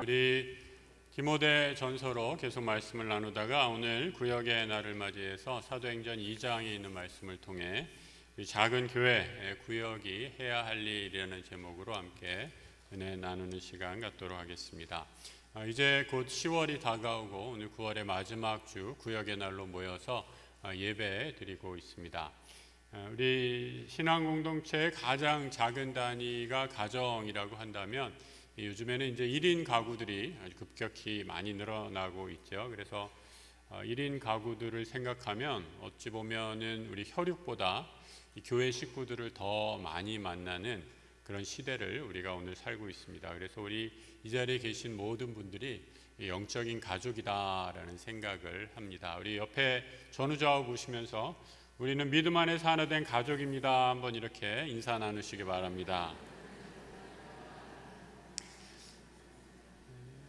우리 디모데 전서로 계속 말씀을 나누다가 오늘 구역의 날을 맞이해서 사도행전 2장에 있는 말씀을 통해 우리 작은 교회 구역이 해야 할 일이라는 제목으로 함께 은혜 나누는 시간 갖도록 하겠습니다. 이제 곧 10월이 다가오고 오늘 9월의 마지막 주 구역의 날로 모여서 예배 드리고 있습니다. 우리 신앙 공동체의 가장 작은 단위가 가정이라고 한다면 요즘에는 이제 1인 가구들이 아주 급격히 많이 늘어나고 있죠. 그래서 1인 가구들을 생각하면 어찌 보면은 우리 혈육보다 이 교회 식구들을 더 많이 만나는 그런 시대를 우리가 오늘 살고 있습니다. 그래서 우리 이 자리에 계신 모든 분들이 영적인 가족이다라는 생각을 합니다. 우리 옆에 전우좌우 보시면서 우리는 믿음 안에서 하나 된 가족입니다. 한번 이렇게 인사 나누시기 바랍니다.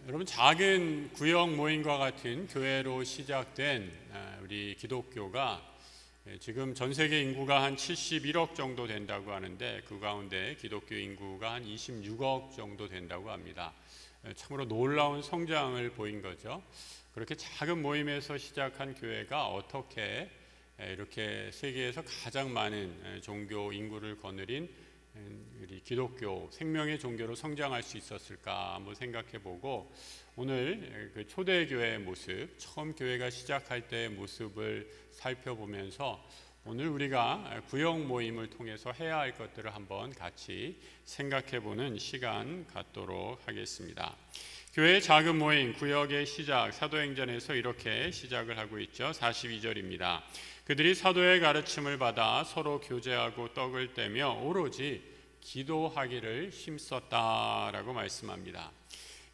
여러분, 작은 구역 모임과 같은 교회로 시작된 우리 기독교가 지금 전 세계 인구가 한 71억 정도 된다고 하는데 그 가운데 기독교 인구가 한 26억 정도 된다고 합니다. 참으로 놀라운 성장을 보인 거죠. 그렇게 작은 모임에서 시작한 교회가 어떻게 이렇게 세계에서 가장 많은 종교 인구를 거느린 우리 기독교 생명의 종교로 성장할 수 있었을까 한번 생각해보고 오늘 그 초대교회의 모습, 처음 교회가 시작할 때의 모습을 살펴보면서 오늘 우리가 구역 모임을 통해서 해야 할 것들을 한번 같이 생각해보는 시간 갖도록 하겠습니다. 교회의 작은 모임, 구역의 시작, 사도행전에서 이렇게 시작을 하고 있죠. 42절입니다. 그들이 사도의 가르침을 받아 서로 교제하고 떡을 떼며 오로지 기도하기를 힘썼다라고 말씀합니다.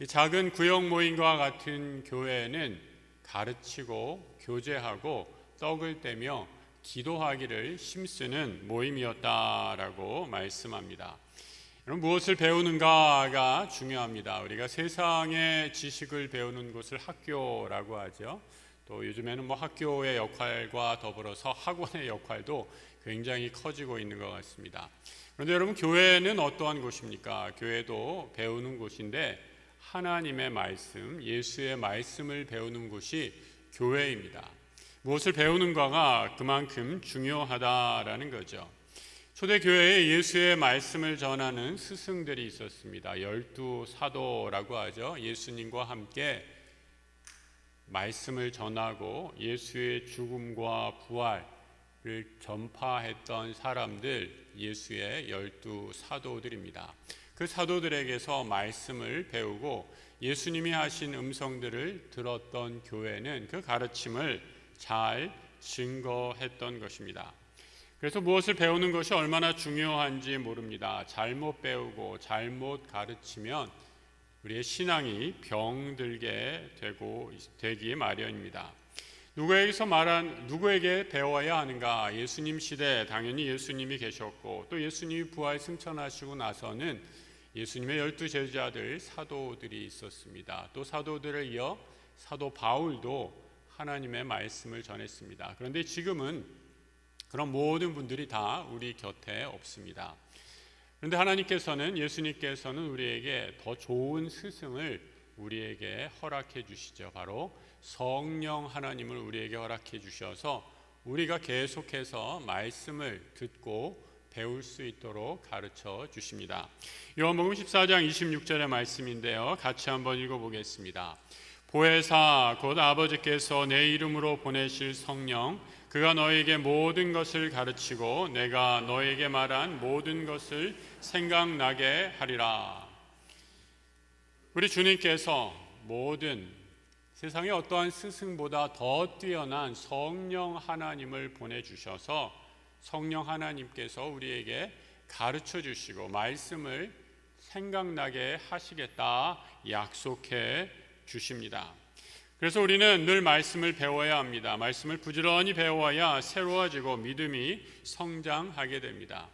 이 작은 구역 모임과 같은 교회는 가르치고 교제하고 떡을 떼며 기도하기를 힘쓰는 모임이었다라고 말씀합니다. 여러분, 무엇을 배우는가가 중요합니다. 우리가 세상의 지식을 배우는 곳을 학교라고 하죠. 또 요즘에는 학교의 역할과 더불어서 학원의 역할도 굉장히 커지고 있는 것 같습니다. 그런데 여러분, 교회는 어떠한 곳입니까? 교회도 배우는 곳인데 하나님의 말씀, 예수의 말씀을 배우는 곳이 교회입니다. 무엇을 배우는가가 그만큼 중요하다라는 거죠. 초대교회에 예수의 말씀을 전하는 스승들이 있었습니다. 12사도라고 하죠. 예수님과 함께 말씀을 전하고 예수의 죽음과 부활을 전파했던 사람들, 예수의 12사도들입니다. 그 사도들에게서 말씀을 배우고 예수님이 하신 음성들을 들었던 교회는 그 가르침을 잘 증거했던 것입니다. 그래서 무엇을 배우는 것이 얼마나 중요한지 모릅니다. 잘못 배우고 잘못 가르치면 우리의 신앙이 병들게 되기 마련입니다. 누구에게 배워야 하는가? 예수님 시대 당연히 예수님이 계셨고 또 예수님이 부활 승천하시고 나서는 예수님의 12 제자들 사도들이 있었습니다. 또 사도들을 이어 사도 바울도 하나님의 말씀을 전했습니다. 그런데 지금은 그런 모든 분들이 다 우리 곁에 없습니다. 그런데 하나님께서는, 예수님께서는 우리에게 더 좋은 스승을 우리에게 허락해 주시죠. 바로 성령 하나님을 우리에게 허락해 주셔서 우리가 계속해서 말씀을 듣고 배울 수 있도록 가르쳐 주십니다. 요한복음 14장 26절의 말씀인데요. 같이 한번 읽어보겠습니다. 보혜사 곧 아버지께서 내 이름으로 보내실 성령, 그가 너에게 모든 것을 가르치고 내가 너에게 말한 모든 것을 생각나게 하리라. 우리 주님께서 모든 세상의 어떠한 스승보다 더 뛰어난 성령 하나님을 보내주셔서 성령 하나님께서 우리에게 가르쳐 주시고 말씀을 생각나게 하시겠다 약속해 주십니다. 그래서 우리는 늘 말씀을 배워야 합니다. 말씀을 부지런히 배워야 새로워지고 믿음이 성장하게 됩니다.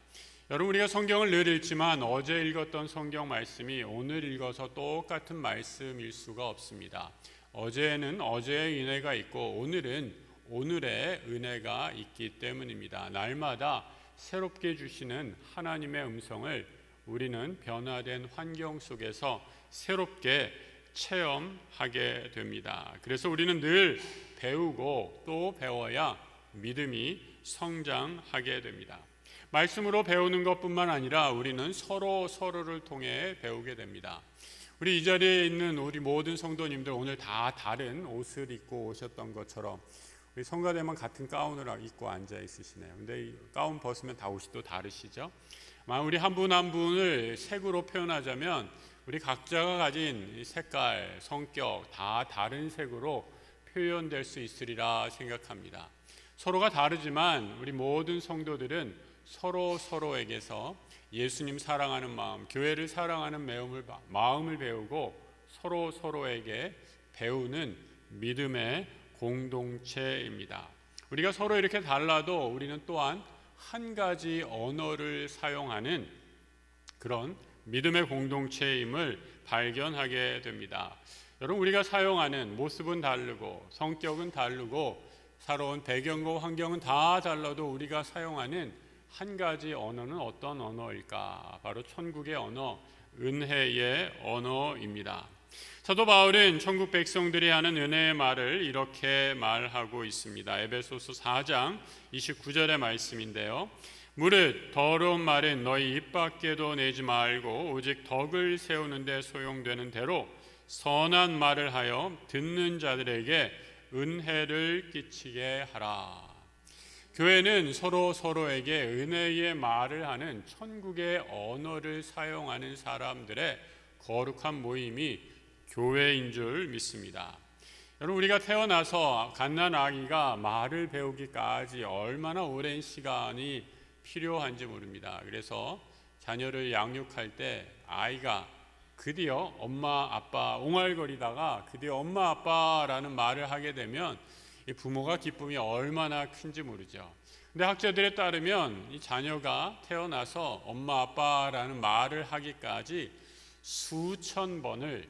여러분, 우리가 성경을 늘 읽지만 어제 읽었던 성경 말씀이 오늘 읽어서 똑같은 말씀일 수가 없습니다. 어제는 어제의 은혜가 있고 오늘은 오늘의 은혜가 있기 때문입니다. 날마다 새롭게 주시는 하나님의 음성을 우리는 변화된 환경 속에서 새롭게 체험하게 됩니다. 그래서 우리는 늘 배우고 또 배워야 믿음이 성장하게 됩니다. 말씀으로 배우는 것뿐만 아니라 우리는 서로를 통해 배우게 됩니다. 우리 이 자리에 있는 우리 모든 성도님들 오늘 다 다른 옷을 입고 오셨던 것처럼 우리 성가대만 같은 가운을 입고 앉아 있으시네요. 근데 이 가운 벗으면 다 옷이 또 다르시죠? 우리 한 분 한 분을 색으로 표현하자면 우리 각자가 가진 색깔, 성격 다 다른 색으로 표현될 수 있으리라 생각합니다. 서로가 다르지만 우리 모든 성도들은 서로에게서 예수님 사랑하는 마음, 교회를 사랑하는 마음을 배우고 서로에게 배우는 믿음의 공동체입니다. 우리가 서로 이렇게 달라도 우리는 또한 한 가지 언어를 사용하는 그런 믿음의 공동체임을 발견하게 됩니다. 여러분, 우리가 사용하는 모습은 다르고 성격은 다르고 살아온 배경과 환경은 다 달라도 우리가 사용하는 한 가지 언어는 어떤 언어일까? 바로 천국의 언어, 은혜의 언어입니다. 사도 바울은 천국 백성들이 하는 은혜의 말을 이렇게 말하고 있습니다. 에베소서 4장 29절의 말씀인데요. 무릇 더러운 말은 너희 입 밖에도 내지 말고 오직 덕을 세우는 데 소용되는 대로 선한 말을 하여 듣는 자들에게 은혜를 끼치게 하라. 교회는 서로에게 은혜의 말을 하는 천국의 언어를 사용하는 사람들의 거룩한 모임이 교회인 줄 믿습니다. 여러분, 우리가 태어나서 갓난아기가 말을 배우기까지 얼마나 오랜 시간이 필요한지 모릅니다. 그래서 자녀를 양육할 때 아이가 드디어 엄마 아빠 옹알거리다가 드디어 엄마 아빠라는 말을 하게 되면 이 부모가 기쁨이 얼마나 큰지 모르죠. 근데 학자들에 따르면 이 자녀가 태어나서 엄마 아빠라는 말을 하기까지 수천 번을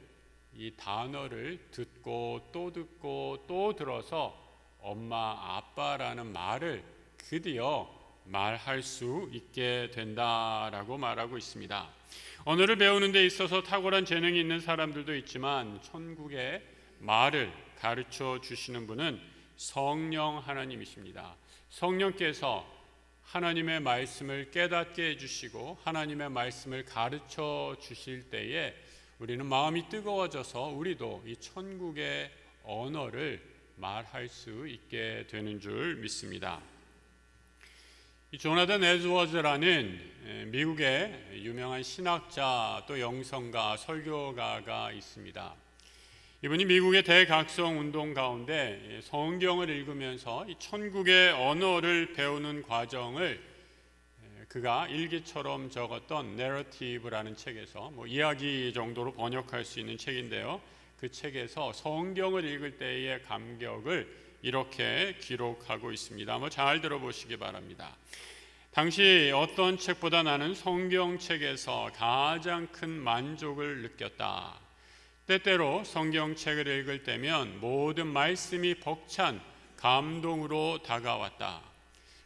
이 단어를 듣고 또 들어서 엄마 아빠라는 말을 드디어 말할 수 있게 된다라고 말하고 있습니다. 언어를 배우는 데 있어서 탁월한 재능이 있는 사람들도 있지만 천국의 말을 가르쳐 주시는 분은 성령 하나님이십니다. 성령께서 하나님의 말씀을 깨닫게 해주시고 하나님의 말씀을 가르쳐 주실 때에 우리는 마음이 뜨거워져서 우리도 이 천국의 언어를 말할 수 있게 되는 줄 믿습니다. 이 조나단 에드워즈라는 미국의 유명한 신학자 또 영성가 설교가가 있습니다. 이분이 미국의 대각성 운동 가운데 성경을 읽으면서 이 천국의 언어를 배우는 과정을 그가 일기처럼 적었던 내러티브라는 책에서 이야기 정도로 번역할 수 있는 책인데요. 그 책에서 성경을 읽을 때의 감격을 이렇게 기록하고 있습니다. 한번 잘 들어보시기 바랍니다. 당시 어떤 책보다 나는 성경책에서 가장 큰 만족을 느꼈다. 때때로 성경책을 읽을 때면 모든 말씀이 벅찬 감동으로 다가왔다.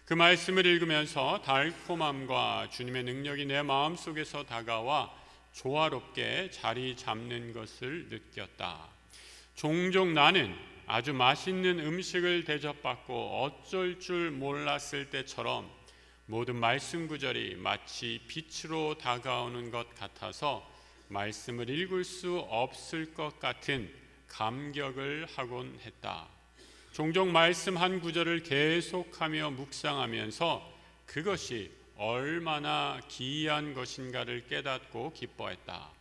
그 말씀을 읽으면서 달콤함과 주님의 능력이 내 마음속에서 다가와 조화롭게 자리 잡는 것을 느꼈다. 종종 나는 아주 맛있는 음식을 대접받고 어쩔 줄 몰랐을 때처럼 모든 말씀 구절이 마치 빛으로 다가오는 것 같아서 말씀을 읽을 수 없을 것 같은 감격을 하곤 했다. 종종 말씀 한 구절을 계속하며 묵상하면서 그것이 얼마나 기이한 것인가를 깨닫고 기뻐했다.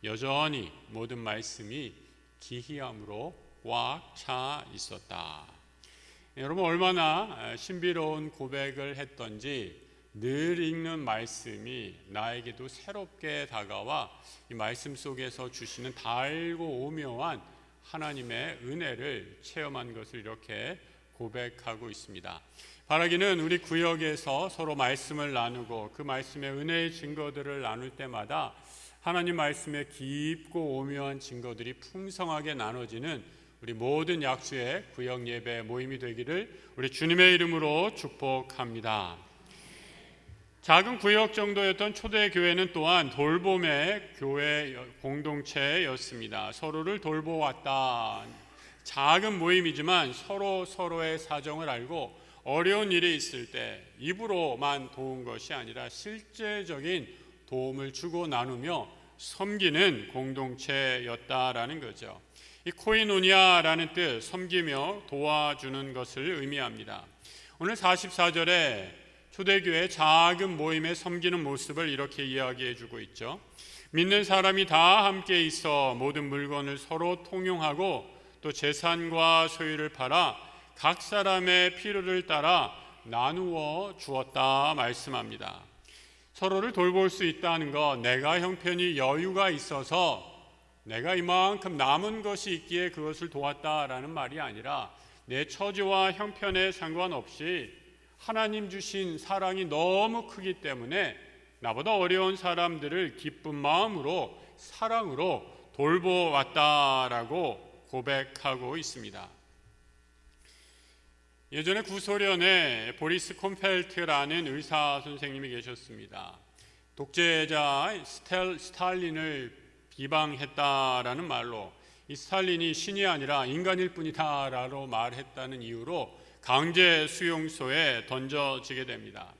여전히 모든 말씀이 기이함으로 꽉 차 있었다. 여러분, 얼마나 신비로운 고백을 했던지 늘 읽는 말씀이 나에게도 새롭게 다가와 이 말씀 속에서 주시는 달고 오묘한 하나님의 은혜를 체험한 것을 이렇게 고백하고 있습니다. 바라기는 우리 구역에서 서로 말씀을 나누고 그 말씀의 은혜의 증거들을 나눌 때마다 하나님 말씀의 깊고 오묘한 증거들이 풍성하게 나눠지는 우리 모든 약수의 구역 예배 모임이 되기를 우리 주님의 이름으로 축복합니다. 작은 구역 정도였던 초대 교회는 또한 돌봄의 교회 공동체였습니다. 서로를 돌보았다. 작은 모임이지만 서로의 사정을 알고 어려운 일이 있을 때 입으로만 도운 것이 아니라 실제적인 도움을 주고 나누며 섬기는 공동체였다라는 거죠. 이 코이노니아라는 뜻, 섬기며 도와주는 것을 의미합니다. 오늘 44절에 초대교회 작은 모임에 섬기는 모습을 이렇게 이야기해 주고 있죠. 믿는 사람이 다 함께 있어 모든 물건을 서로 통용하고 또 재산과 소유를 팔아 각 사람의 필요를 따라 나누어 주었다 말씀합니다. 서로를 돌볼 수 있다는 것, 내가 형편이 여유가 있어서 내가 이만큼 남은 것이 있기에 그것을 도왔다라는 말이 아니라 내 처지와 형편에 상관없이 하나님 주신 사랑이 너무 크기 때문에 나보다 어려운 사람들을 기쁜 마음으로 사랑으로 돌보았다라고 고백하고 있습니다. 예전에 구소련에 보리스 콤펠트라는 의사 선생님이 계셨습니다. 독재자 스탈린을 비방했다라는 말로 이 스탈린이 신이 아니라 인간일 뿐이다라고 말했다는 이유로 강제 수용소에 던져지게 됩니다.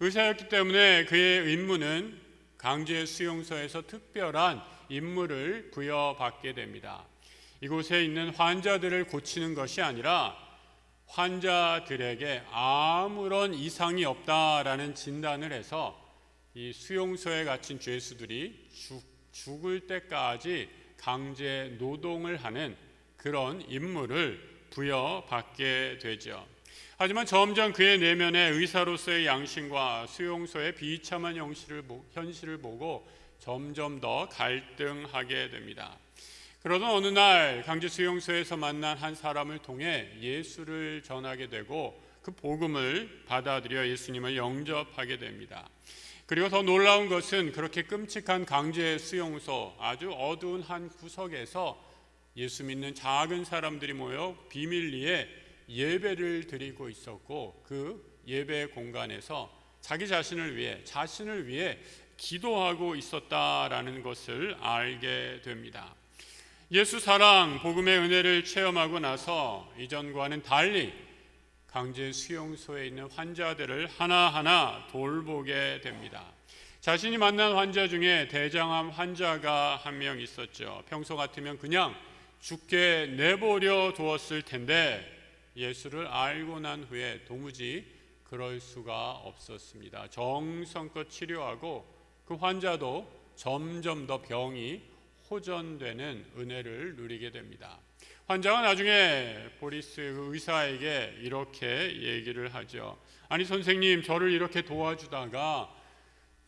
의사였기 때문에 그의 임무는 강제 수용소에서 특별한 임무를 부여받게 됩니다. 이곳에 있는 환자들을 고치는 것이 아니라 환자들에게 아무런 이상이 없다라는 진단을 해서 이 수용소에 갇힌 죄수들이 죽을 때까지 강제 노동을 하는 그런 임무를 부여받게 되죠. 하지만 점점 그의 내면의 의사로서의 양심과 수용소의 비참한 현실을 보고 점점 더 갈등하게 됩니다. 그러던 어느 날 강제 수용소에서 만난 한 사람을 통해 예수를 전하게 되고 그 복음을 받아들여 예수님을 영접하게 됩니다. 그리고 더 놀라운 것은 그렇게 끔찍한 강제 수용소 아주 어두운 한 구석에서 예수 믿는 작은 사람들이 모여 비밀리에 예배를 드리고 있었고 그 예배 공간에서 자신을 위해 기도하고 있었다라는 것을 알게 됩니다. 예수 사랑, 복음의 은혜를 체험하고 나서 이전과는 달리 강제 수용소에 있는 환자들을 하나하나 돌보게 됩니다. 자신이 만난 환자 중에 대장암 환자가 한 명 있었죠. 평소 같으면 그냥 죽게 내버려 두었을 텐데 예수를 알고 난 후에 도무지 그럴 수가 없었습니다. 정성껏 치료하고 그 환자도 점점 더 병이 호전되는 은혜를 누리게 됩니다. 환자가 나중에 보리스 의사에게 이렇게 얘기를 하죠. 아니 선생님, 저를 이렇게 도와주다가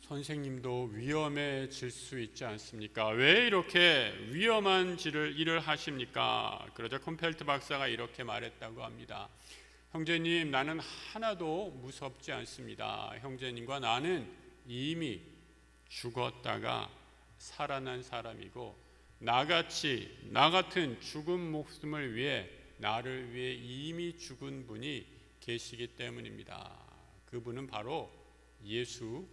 선생님도 위험해질 수 있지 않습니까? 왜 이렇게 위험한 일을 하십니까? 그러자 콤펠트 박사가 이렇게 말했다고 합니다. 형제님, 나는 하나도 무섭지 않습니다. 형제님과 나는 이미 죽었다가 살아난 사람이고 나 같은 죽은 목숨을 위해 나를 위해 이미 죽은 분이 계시기 때문입니다. 그분은 바로 예수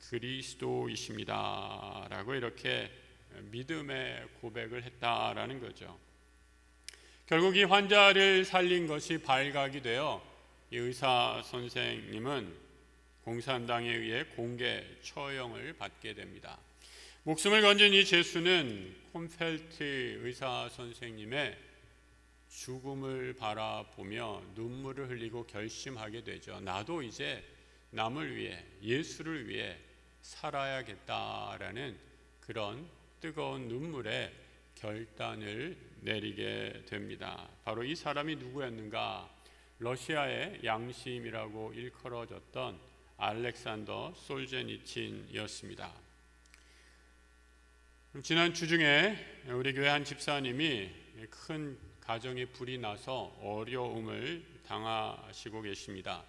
그리스도이십니다. 라고 이렇게 믿음의 고백을 했다라는 거죠. 결국 이 환자를 살린 것이 발각이 되어 이 의사 선생님은 공산당에 의해 공개 처형을 받게 됩니다. 목숨을 건진 이 죄수는 콤펠트 의사 선생님의 죽음을 바라보며 눈물을 흘리고 결심하게 되죠. 나도 이제 남을 위해, 예수를 위해 살아야겠다라는 그런 뜨거운 눈물의 결단을 내리게 됩니다. 바로 이 사람이 누구였는가? 러시아의 양심이라고 일컬어졌던 알렉산더 솔제니친이었습니다. 지난 주중에 우리 교회 한 집사님이 큰 가정에 불이 나서 어려움을 당하시고 계십니다.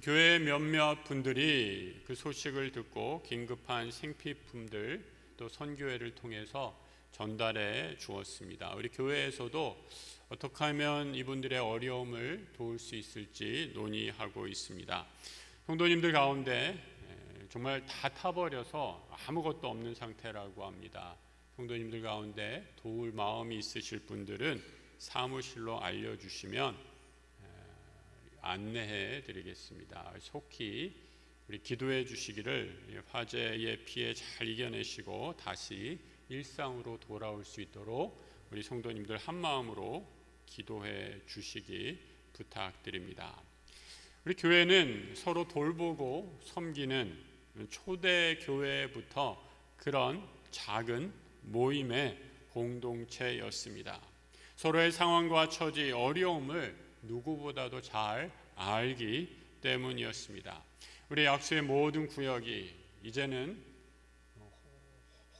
교회 몇몇 분들이 그 소식을 듣고 긴급한 생필품들 또 선교회를 통해서 전달해 주었습니다. 우리 교회에서도 어떻게 하면 이분들의 어려움을 도울 수 있을지 논의하고 있습니다. 성도님들 가운데 정말 다 타버려서 아무것도 없는 상태라고 합니다. 성도님들 가운데 도울 마음이 있으실 분들은 사무실로 알려주시면 안내해 드리겠습니다. 속히 우리 기도해 주시기를 화재의 피해 잘 이겨내시고 다시 일상으로 돌아올 수 있도록 우리 성도님들 한마음으로 기도해 주시기 부탁드립니다. 우리 교회는 서로 돌보고 섬기는 초대 교회부터 그런 작은 모임의 공동체였습니다. 서로의 상황과 처지, 어려움을 누구보다도 잘 알기 때문이었습니다. 우리 약수의 모든 구역이 이제는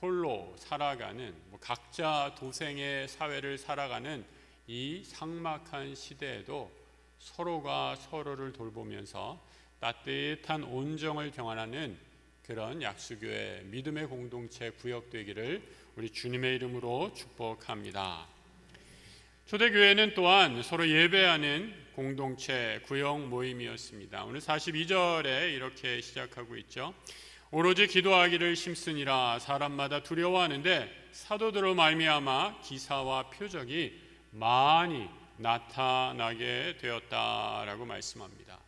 홀로 살아가는 각자 도생의 사회를 살아가는 이 삭막한 시대에도 서로가 서로를 돌보면서 따뜻한 온정을 경험하는 그런 약수교회 믿음의 공동체 구역되기를 우리 주님의 이름으로 축복합니다. 초대교회는 또한 서로 예배하는 공동체 구역 모임이었습니다. 오늘 42절에 이렇게 시작하고 있죠. 오로지 기도하기를 힘쓰니라. 사람마다 두려워하는데 사도들로 말미암아 기사와 표적이 많이 나타나게 되었다라고 말씀합니다.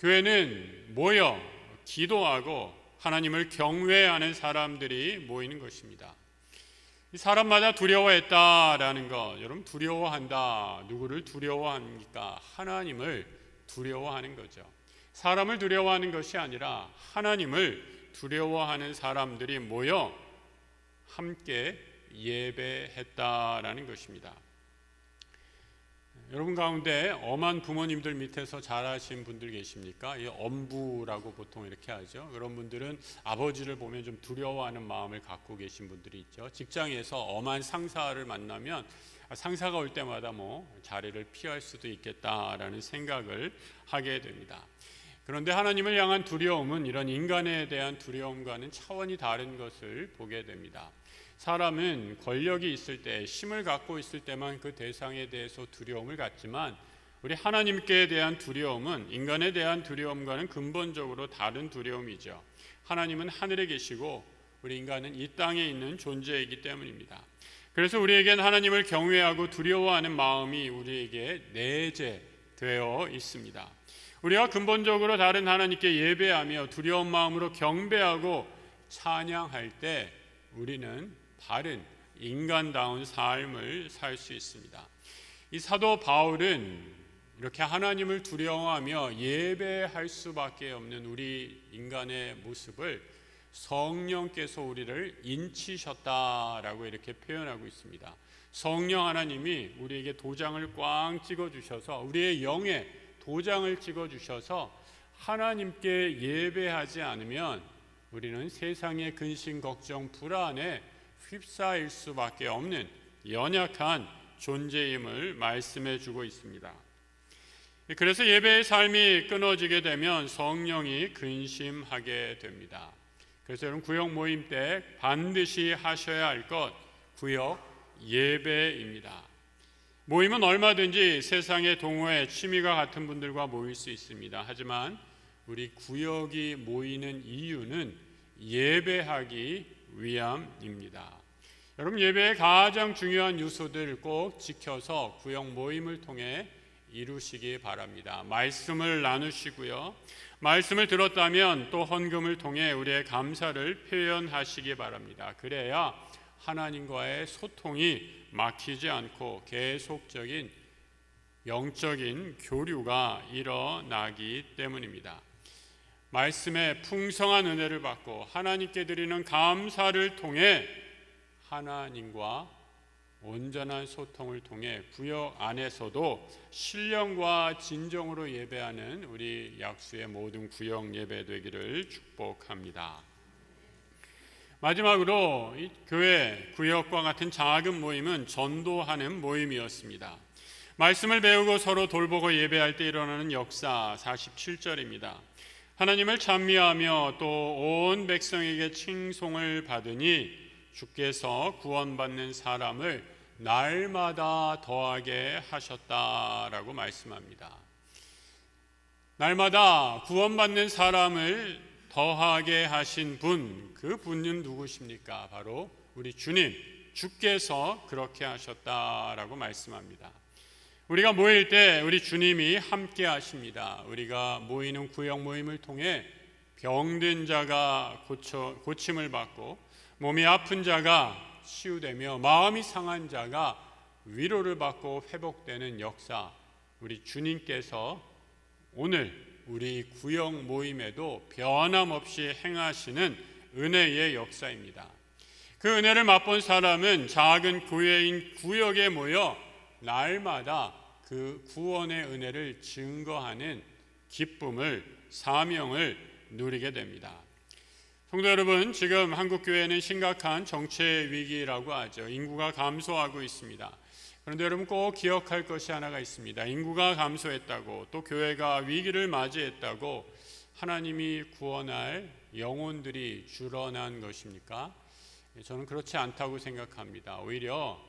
교회는 모여 기도하고 하나님을 경외하는 사람들이 모이는 것입니다. 사람마다 두려워했다라는 것, 여러분 두려워한다. 누구를 두려워합니까? 하나님을 두려워하는 거죠. 사람을 두려워하는 것이 아니라 하나님을 두려워하는 사람들이 모여 함께 예배했다라는 것입니다. 여러분 가운데 엄한 부모님들 밑에서 자라신 분들 계십니까? 엄부라고 보통 이렇게 하죠. 그런 분들은 아버지를 보면 좀 두려워하는 마음을 갖고 계신 분들이 있죠. 직장에서 엄한 상사를 만나면 상사가 올 때마다 자리를 피할 수도 있겠다라는 생각을 하게 됩니다. 그런데 하나님을 향한 두려움은 이런 인간에 대한 두려움과는 차원이 다른 것을 보게 됩니다. 사람은 권력이 있을 때, 힘을 갖고 있을 때만 그 대상에 대해서 두려움을 갖지만 우리 하나님께 대한 두려움은 인간에 대한 두려움과는 근본적으로 다른 두려움이죠. 하나님은 하늘에 계시고 우리 인간은 이 땅에 있는 존재이기 때문입니다. 그래서 우리에겐 하나님을 경외하고 두려워하는 마음이 우리에게 내재되어 있습니다. 우리가 근본적으로 다른 하나님께 예배하며 두려운 마음으로 경배하고 찬양할 때 우리는 바른 인간다운 삶을 살 수 있습니다. 이 사도 바울은 이렇게 하나님을 두려워하며 예배할 수밖에 없는 우리 인간의 모습을 성령께서 우리를 인치셨다라고 이렇게 표현하고 있습니다. 성령 하나님이 우리에게 도장을 꽝 찍어주셔서 우리의 영에 도장을 찍어주셔서 하나님께 예배하지 않으면 우리는 세상의 근심, 걱정, 불안에 휩싸일 수밖에 없는 연약한 존재임을 말씀해 주고 있습니다. 그래서 예배의 삶이 끊어지게 되면 성령이 근심하게 됩니다. 그래서 여러분 구역 모임 때 반드시 하셔야 할 것 구역 예배입니다. 모임은 얼마든지 세상의 동호회, 취미가 같은 분들과 모일 수 있습니다. 하지만 우리 구역이 모이는 이유는 예배하기 위함입니다. 여러분 예배의 가장 중요한 요소들 꼭 지켜서 구역 모임을 통해 이루시기 바랍니다. 말씀을 나누시고요. 말씀을 들었다면 또 헌금을 통해 우리의 감사를 표현하시기 바랍니다. 그래야 하나님과의 소통이 막히지 않고 계속적인 영적인 교류가 일어나기 때문입니다. 말씀의 풍성한 은혜를 받고 하나님께 드리는 감사를 통해 하나님과 온전한 소통을 통해 구역 안에서도 신령과 진정으로 예배하는 우리 약수의 모든 구역 예배 되기를 축복합니다. 마지막으로 이 교회 구역과 같은 작은 모임은 전도하는 모임이었습니다. 말씀을 배우고 서로 돌보고 예배할 때 일어나는 역사 47절입니다. 하나님을 찬미하며 또 온 백성에게 칭송을 받으니 주께서 구원받는 사람을 날마다 더하게 하셨다라고 말씀합니다. 날마다 구원받는 사람을 거하게 하신 분, 그 분은 누구십니까? 바로 우리 주님, 주께서 그렇게 하셨다라고 말씀합니다. 우리가 모일 때 우리 주님이 함께 하십니다. 우리가 모이는 구역 모임을 통해 병든 자가 고침을 받고 몸이 아픈 자가 치유되며 마음이 상한 자가 위로를 받고 회복되는 역사, 우리 주님께서 오늘 우리 구역 모임에도 변함없이 행하시는 은혜의 역사입니다. 그 은혜를 맛본 사람은 작은 교회인 구역에 모여 날마다 그 구원의 은혜를 증거하는 기쁨을, 사명을 누리게 됩니다. 성도 여러분, 지금 한국교회는 심각한 정체 위기라고 하죠. 인구가 감소하고 있습니다. 그런데 여러분 꼭 기억할 것이 하나가 있습니다. 인구가 감소했다고, 또 교회가 위기를 맞이했다고 하나님이 구원할 영혼들이 줄어난 것입니까? 저는 그렇지 않다고 생각합니다. 오히려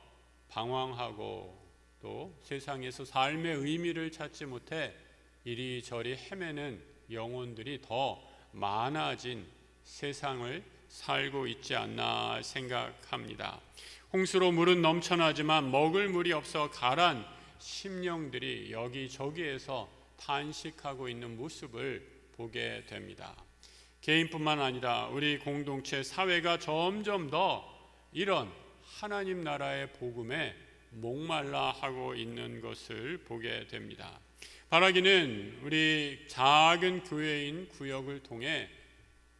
방황하고 또 세상에서 삶의 의미를 찾지 못해 이리저리 헤매는 영혼들이 더 많아진 세상을 살고 있지 않나 생각합니다. 홍수로 물은 넘쳐나지만 먹을 물이 없어 가란 심령들이 여기저기에서 탄식하고 있는 모습을 보게 됩니다. 개인뿐만 아니라 우리 공동체, 사회가 점점 더 이런 하나님 나라의 복음에 목말라 하고 있는 것을 보게 됩니다. 바라기는 우리 작은 교회인 구역을 통해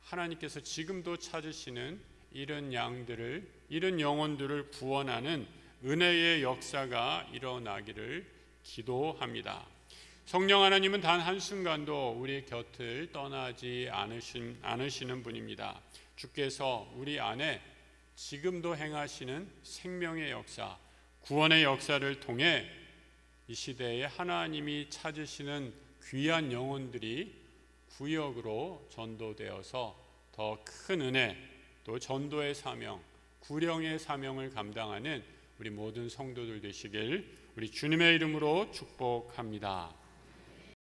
하나님께서 지금도 찾으시는 이런 양들을, 이런 영혼들을 구원하는 은혜의 역사가 일어나기를 기도합니다. 성령 하나님은 단 한순간도 우리 곁을 떠나지 않으시는 분입니다. 주께서 우리 안에 지금도 행하시는 생명의 역사, 구원의 역사를 통해 이 시대에 하나님이 찾으시는 귀한 영혼들이 구역으로 전도되어서 더 큰 은혜, 또 전도의 사명, 구령의 사명을 감당하는 우리 모든 성도들 되시길 우리 주님의 이름으로 축복합니다.